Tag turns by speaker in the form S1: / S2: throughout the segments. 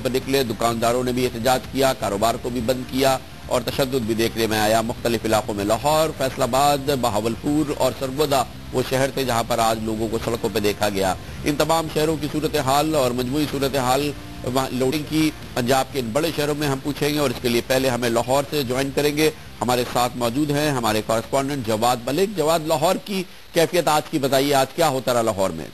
S1: پر نکلے، دکانداروں نے بھی احتجاج کیا، کاروبار کو بھی بند کیا اور تشدد بھی دیکھنے میں آیا مختلف علاقوں میں۔ لاہور، فیصل آباد، بہاولپور اور سرگودا وہ شہر تھے جہاں پر آج لوگوں کو سڑکوں پہ دیکھا گیا۔ ان تمام شہروں کی صورتحال اور مجموعی صورتحال لوڈنگ کی پنجاب کے ان بڑے شہروں میں ہم پوچھیں گے، اور اس کے لیے پہلے ہمیں لاہور سے جوائن کریں گے۔ ہمارے ساتھ موجود ہیں ہمارے کورسپونڈنٹ جواد ملک۔ جواد، لاہور کی کیفیت آج کی بتائیے، آج کیا ہوتا رہا لاہور میں؟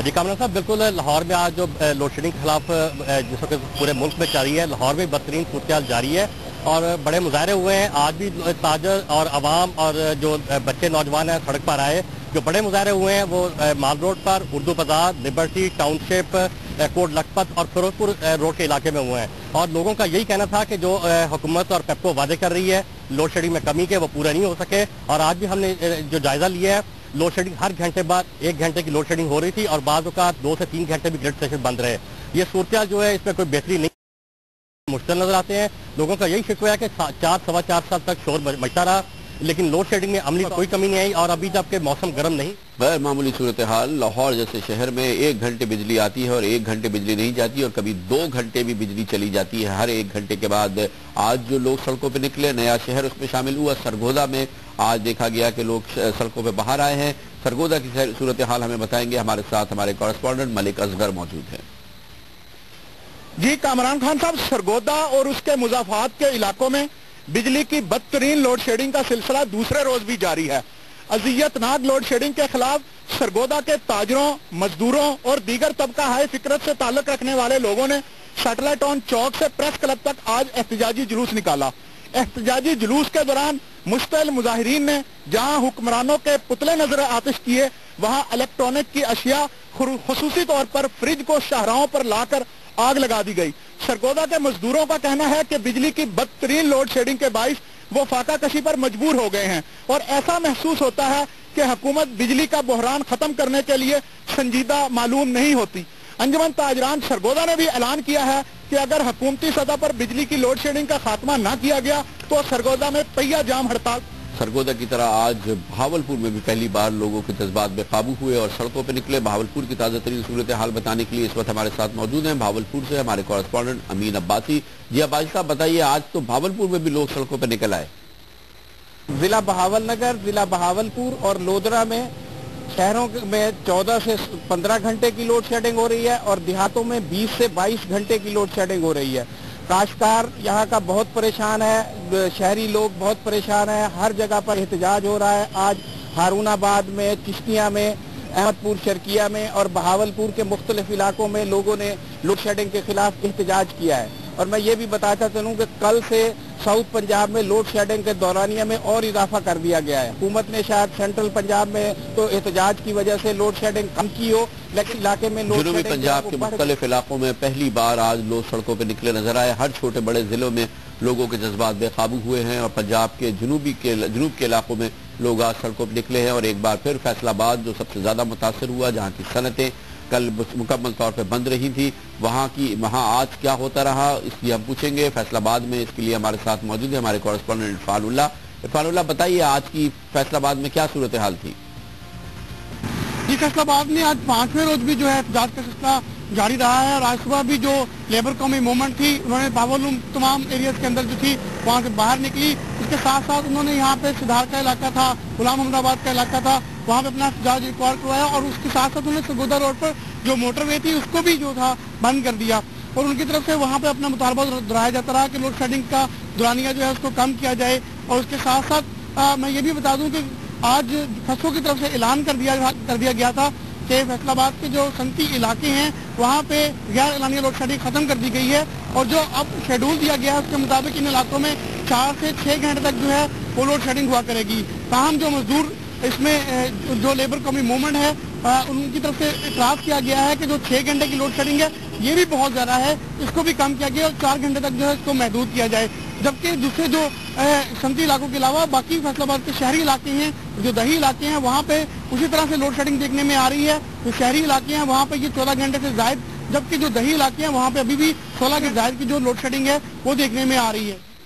S2: جی کامران صاحب، بالکل لاہور میں آج جو لوڈ شیڈنگ کے خلاف جس وقت پورے ملک میں جاری ہے، لاہور میں بدترین صورتحال جاری ہے اور بڑے مظاہرے ہوئے ہیں۔ آج بھی تاجر اور عوام اور جو بچے نوجوان ہیں سڑک پر آئے۔ جو بڑے مظاہرے ہوئے ہیں وہ مال روڈ پر، اردو بازار، لبرٹی ٹاؤن شپ، کوٹ لکھپت اور فیروز پور روڈ کے علاقے میں ہوئے ہیں، اور لوگوں کا یہی کہنا تھا کہ جو حکومت اور پیپکو وعدے کر رہی ہے لوڈ شیڈنگ میں کمی کے، وہ پورا نہیں ہو سکے۔ اور آج بھی ہم نے جو جائزہ لیا ہے، لوڈ شیڈنگ ہر گھنٹے بعد 1 گھنٹے کی لوڈ شیڈنگ ہو رہی تھی اور بعض اوقات 2 سے 3 گھنٹے بھی گرڈ اسٹیشن بند رہے۔ یہ صورتحال جو ہے اس میں کوئی بہتری نہیں مشکل نظر آتے ہیں۔ لوگوں کا یہی شکوہ ہے کہ 4 سوا 4 سال تک شور مچتا رہا، لیکن لوڈ شیڈنگ میں عملی کوئی کمی نہیں آئی، اور ابھی جبکہ موسم گرم نہیں۔
S1: غیر معمولی صورتحال، لاہور جیسے شہر میں 1 گھنٹے بجلی آتی ہے اور 1 گھنٹے بجلی نہیں جاتی، اور کبھی 2 گھنٹے بھی بجلی چلی جاتی ہے ہر 1 گھنٹے کے بعد۔ آج جو لوگ سڑکوں پہ نکلے، نیا شہر اس میں شامل ہوا، سرگودا میں آج دیکھا گیا کہ لوگ سڑکوں پہ باہر آئے ہیں۔ سرگودا کی صورتحال ہمیں بتائیں گے ہمارے ساتھ ہمارے کورسپونڈنٹ ملک اصغر موجود ہیں۔
S3: جی کامران خان صاحب، سرگودا اور اس کے مضافات کے علاقوں میں بجلی کی بدترین لوڈ شیڈنگ کا سلسلہ دوسرے روز بھی جاری ہے۔ اذیت ناک لوڈ شیڈنگ کے خلاف سرگودا کے تاجروں، مزدوروں اور دیگر طبقہ ہائے فکرت سے تعلق رکھنے والے لوگوں نے سیٹلائٹ ٹاؤن چوک سے پریس کلب تک آج احتجاجی جلوس نکالا۔ احتجاجی جلوس کے دوران مشتعل مظاہرین نے جہاں حکمرانوں کے پتلے نظر آتش کیے، وہاں الیکٹرانک کی اشیاء خصوصی طور پر فریج کو شاہراہوں پر لا کر آگ لگا دی گئی۔ سرگودا کے مزدوروں کا کہنا ہے کہ بجلی کی بدترین لوڈ شیڈنگ کے باعث وہ فاقہ کشی پر مجبور ہو گئے ہیں، اور ایسا محسوس ہوتا ہے کہ حکومت بجلی کا بحران ختم کرنے کے لیے سنجیدہ معلوم نہیں ہوتی۔ انجمن تاجران سرگودا نے بھی اعلان کیا ہے کہ اگر حکومتی سطح پر بجلی کی لوڈ شیڈنگ کا خاتمہ نہ کیا گیا تو سرگودا میں پہیا جام ہڑتال۔
S1: سرگودا کی طرح آج بہاولپور میں بھی پہلی بار لوگوں کے جذبات بے قابو ہوئے اور سڑکوں پہ نکلے۔ بہاولپور کی تازہ ترین صورتحال بتانے کے لیے اس وقت ہمارے ساتھ موجود ہیں بہاولپور سے ہمارے کورسپونڈنٹ امین عباسی۔ جی عباسی صاحب بتائیے، آج تو بہاولپور میں بھی لوگ سڑکوں پہ نکل آئے۔
S4: ضلع بہاول نگر، ضلع بہاولپور اور لودھرا میں شہروں میں 14 سے 15 گھنٹے کی لوڈ شیڈنگ ہو رہی ہے اور دیہاتوں میں 20 سے 22 گھنٹے کی لوڈ شیڈنگ ہو رہی ہے۔ کاشتکار یہاں کا بہت پریشان ہے، شہری لوگ بہت پریشان ہیں، ہر جگہ پر احتجاج ہو رہا ہے۔ آج ہارون آباد میں، چشتیاں میں، احمد پور شرکیہ میں اور بہاولپور کے مختلف علاقوں میں لوگوں نے لوڈ شیڈنگ کے خلاف احتجاج کیا ہے۔ اور میں یہ بھی بتاتا چلوں کہ کل سے ساؤتھ پنجاب میں لوڈ شیڈنگ کے دورانیہ میں اور اضافہ کر دیا گیا ہے۔ حکومت نے شاید سینٹرل پنجاب میں تو احتجاج کی وجہ سے لوڈ شیڈنگ کم کی ہو، لیکن علاقے میں لوڈ
S1: جنوبی
S4: شیڈنگ
S1: پنجاب کے مختلف علاقوں میں پہلی بار آج لوگ سڑکوں پہ نکلے نظر آئے۔ ہر چھوٹے بڑے ضلعوں میں لوگوں کے جذبات بے قابو ہوئے ہیں اور پنجاب کے جنوب کے علاقوں میں لوگ آج سڑکوں پہ نکلے ہیں، اور ایک بار پھر فیصل آباد جو سب سے زیادہ متاثر ہوا، جہاں کی صنعتیں کل مکمل طور پہ بند رہی تھی، وہاں آج کیا ہوتا رہا اس لیے ہم پوچھیں گے فیصل آباد میں۔ اس کے لیے ہمارے ساتھ موجود ہے ہمارے کورسپونڈنٹ عرفان اللہ۔ عرفان اللہ بتائیے، آج کی فیصل آباد میں کیا صورتحال تھی؟
S3: جی فیصل آباد میں آج 5ویں روز بھی جو ہے احتجاج کا سلسلہ جاری رہا ہے، اور آج صبح بھی جو لیبر قومی موومنٹ تھی انہوں نے پاولوم تمام ایریاز کے اندر جو تھی وہاں سے باہر نکلی۔ اس کے ساتھ ساتھ انہوں نے یہاں پہ سدھار کا علاقہ تھا، غلام محمد آباد کا علاقہ تھا، وہاں پہ اپنا احتجاج ریکارڈ کروایا، اور اس کے ساتھ ساتھ انہوں نے سرگودا روڈ پر جو موٹر وے تھی اس کو بھی جو تھا بند کر دیا، اور ان کی طرف سے وہاں پہ اپنا مطالبہ دہرایا جاتا رہا کہ لوڈ شیڈنگ کا دورانیہ جو ہے اس کو کم کیا جائے۔ اور اس کے ساتھ ساتھ میں یہ بھی بتا دوں کہ آج فسو کی طرف سے اعلان کر دیا گیا تھا کہ فیصل آباد کے جو صنعتی علاقے ہیں وہاں پہ غیر اعلانیہ لوڈ شیڈنگ ختم کر دی گئی ہے، اور جو اب شیڈول دیا گیا ہے اس کے مطابق ان علاقوں میں 4 سے 6 گھنٹے تک جو ہے وہ لوڈ شیڈنگ ہوا کرے گی۔ تاہم جو مزدور اس میں جو لیبر قومی موومنٹ ہے ان کی طرف سے اعتراض کیا گیا ہے کہ جو 6 گھنٹے کی لوڈ شیڈنگ ہے یہ بھی بہت زیادہ ہے، اس کو بھی کم کیا گیا اور 4 گھنٹے تک جو ہے اس کو محدود کیا جائے۔ جبکہ دوسرے جو صنعتی علاقوں کے علاوہ باقی فیصل آباد کے شہری علاقے ہیں، جو دیہی علاقے ہیں، وہاں پہ اسی طرح سے لوڈ شیڈنگ دیکھنے میں آ رہی ہے۔ جو شہری علاقے ہیں وہاں پہ یہ 14 گھنٹے سے زائد، جبکہ جو دیہی علاقے ہیں وہاں پہ ابھی بھی 16 کے زائد کی جو لوڈ شیڈنگ ہے وہ دیکھنے میں آ رہی ہے۔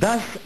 S5: 10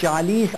S5: 40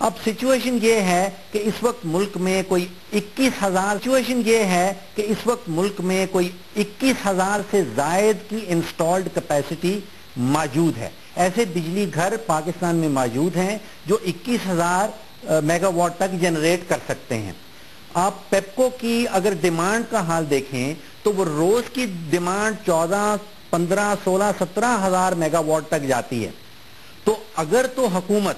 S5: اب سچویشن یہ ہے کہ اس وقت ملک میں کوئی 21,000 سے زائد کی انسٹالڈ کیپیسٹی موجود ہے. ایسے بجلی گھر پاکستان میں موجود ہیں جو 21,000 میگا واٹ تک جنریٹ کر سکتے ہیں. آپ پیپکو کی اگر ڈیمانڈ کا حال دیکھیں تو وہ روز کی ڈیمانڈ 14, 15, 16, 17,000 میگا واٹ تک جاتی ہے. تو اگر تو حکومت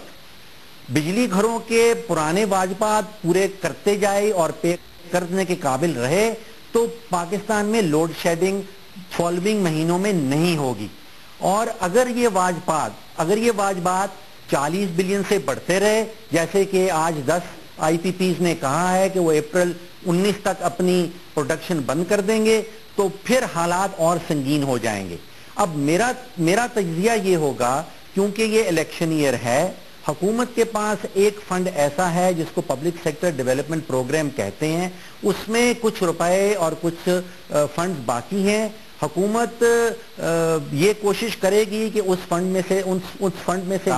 S5: بجلی گھروں کے پرانے واجبات پورے کرتے جائے اور پے کرنے کے قابل رہے تو پاکستان میں لوڈ شیڈنگ فالوئنگ مہینوں میں نہیں ہوگی. اور اگر یہ واجبات 40 بلین سے بڑھتے رہے, جیسے کہ آج 10 آئی پی پیز نے کہا ہے کہ وہ اپریل 19 تک اپنی پروڈکشن بند کر دیں گے, تو پھر حالات اور سنگین ہو جائیں گے. اب میرا تجزیہ یہ ہوگا, کیونکہ یہ الیکشن ایئر ہے, حکومت کے پاس ایک فنڈ ایسا ہے جس کو پبلک سیکٹر ڈیولپمنٹ پروگرام کہتے ہیں, اس میں کچھ روپے اور کچھ فنڈز باقی ہیں. حکومت یہ کوشش کرے گی کہ اس فنڈ میں سے